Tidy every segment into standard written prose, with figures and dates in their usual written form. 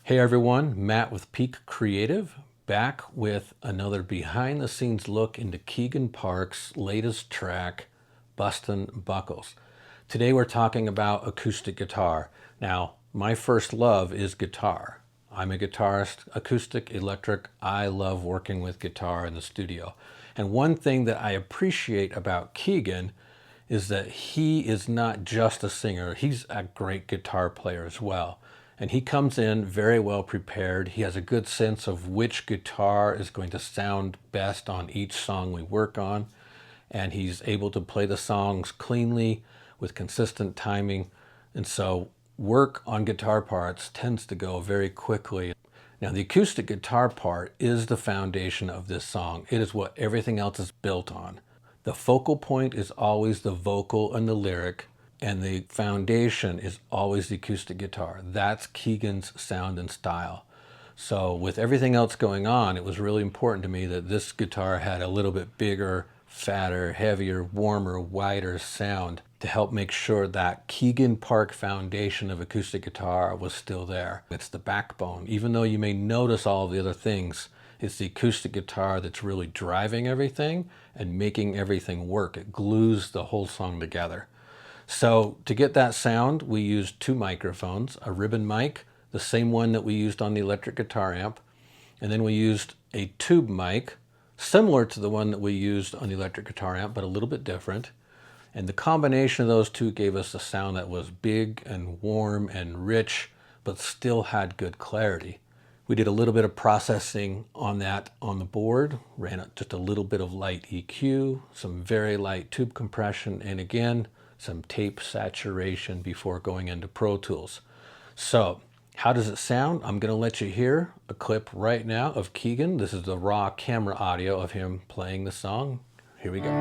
Hey everyone, Matt with Peak Creative, back with another behind the scenes look into Keagan Park's latest track, Bustin Buckles. Today we're talking about acoustic guitar. Now, my first love is guitar. I'm a guitarist, acoustic, electric. I love working with guitar in the studio. And one thing that I appreciate about Keagan is that he is not just a singer, he's a great guitar player as well. And he comes in very well prepared. He has a good sense of which guitar is going to sound best on each song we work on. And he's able to play the songs cleanly with consistent timing. And so work on guitar parts tends to go very quickly. Now, the acoustic guitar part is the foundation of this song. It is what everything else is built on. The focal point is always the vocal and the lyric, and the foundation is always the acoustic guitar. That's Keagan's sound and style. So with everything else going on, it was really important to me that this guitar had a little bit bigger, fatter, heavier, warmer, wider sound to help make sure that Keagan Park foundation of acoustic guitar was still there. It's the backbone. Even though you may notice all of the other things, it's the acoustic guitar that's really driving everything and making everything work. It glues the whole song together. So to get that sound, we used two microphones, a ribbon mic, the same one that we used on the electric guitar amp, and then we used a tube mic, similar to the one that we used on the electric guitar amp, but a little bit different. And the combination of those two gave us a sound that was big and warm and rich, but still had good clarity. We did a little bit of processing on that on the board, ran just a little bit of light EQ, some very light tube compression, and again, some tape saturation before going into Pro Tools. So how does it sound? I'm going to let you hear a clip right now of Keagan. This is the raw camera audio of him playing the song. Here we go.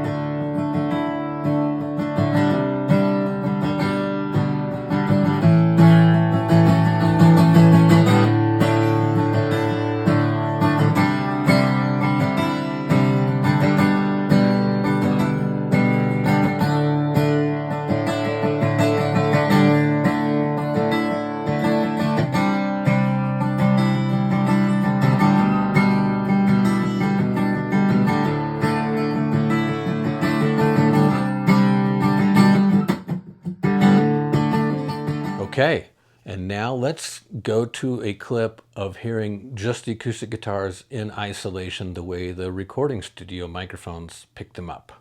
Okay, and now let's go to a clip of hearing just the acoustic guitars in isolation the way the recording studio microphones picked them up.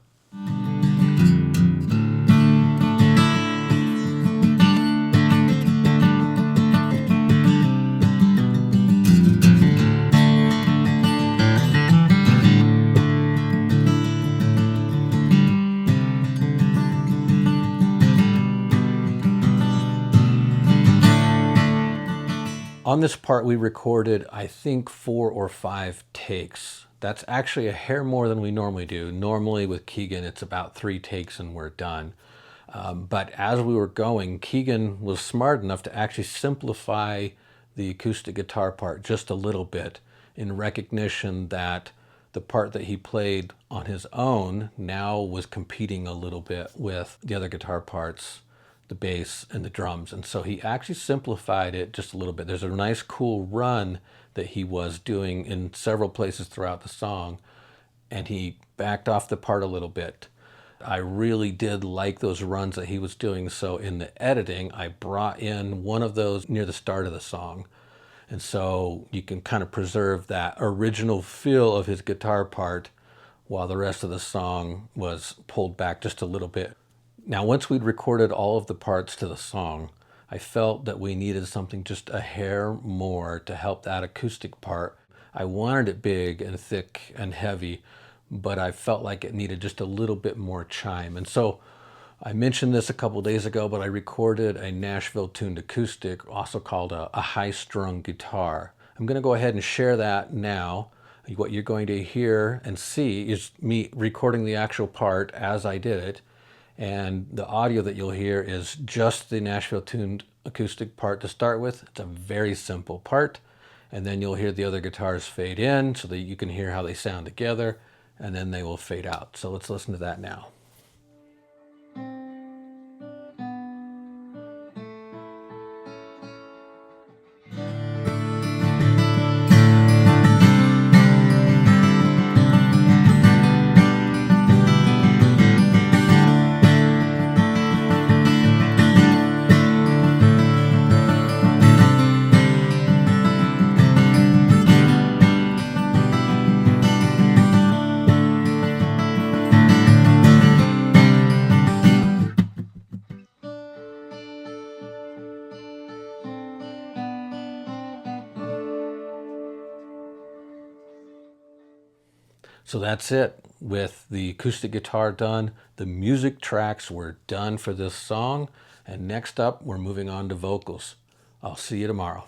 On this part, we recorded, I think, 4 or 5 takes. That's actually a hair more than we normally do. Normally with Keagan, it's about 3 takes and we're done. But as we were going, Keagan was smart enough to actually simplify the acoustic guitar part just a little bit in recognition that the part that he played on his own now was competing a little bit with the other guitar parts, the bass and the drums. And so he actually simplified it just a little bit. There's a nice cool run that he was doing in several places throughout the song, and he backed off the part a little bit. I really did like those runs that he was doing, so in the editing I brought in one of those near the start of the song. And so you can kind of preserve that original feel of his guitar part while the rest of the song was pulled back just a little bit. Now, once we'd recorded all of the parts to the song, I felt that we needed something just a hair more to help that acoustic part. I wanted it big and thick and heavy, but I felt like it needed just a little bit more chime. And so I mentioned this a couple days ago, but I recorded a Nashville tuned acoustic, also called a high-strung guitar. I'm going to go ahead and share that now. What you're going to hear and see is me recording the actual part as I did it. And the audio that you'll hear is just the Nashville tuned acoustic part to start with. It's a very simple part. And then you'll hear the other guitars fade in so that you can hear how they sound together, and then they will fade out. So let's listen to that now. So that's it. With the acoustic guitar done, the music tracks were done for this song. And next up, we're moving on to vocals. I'll see you tomorrow.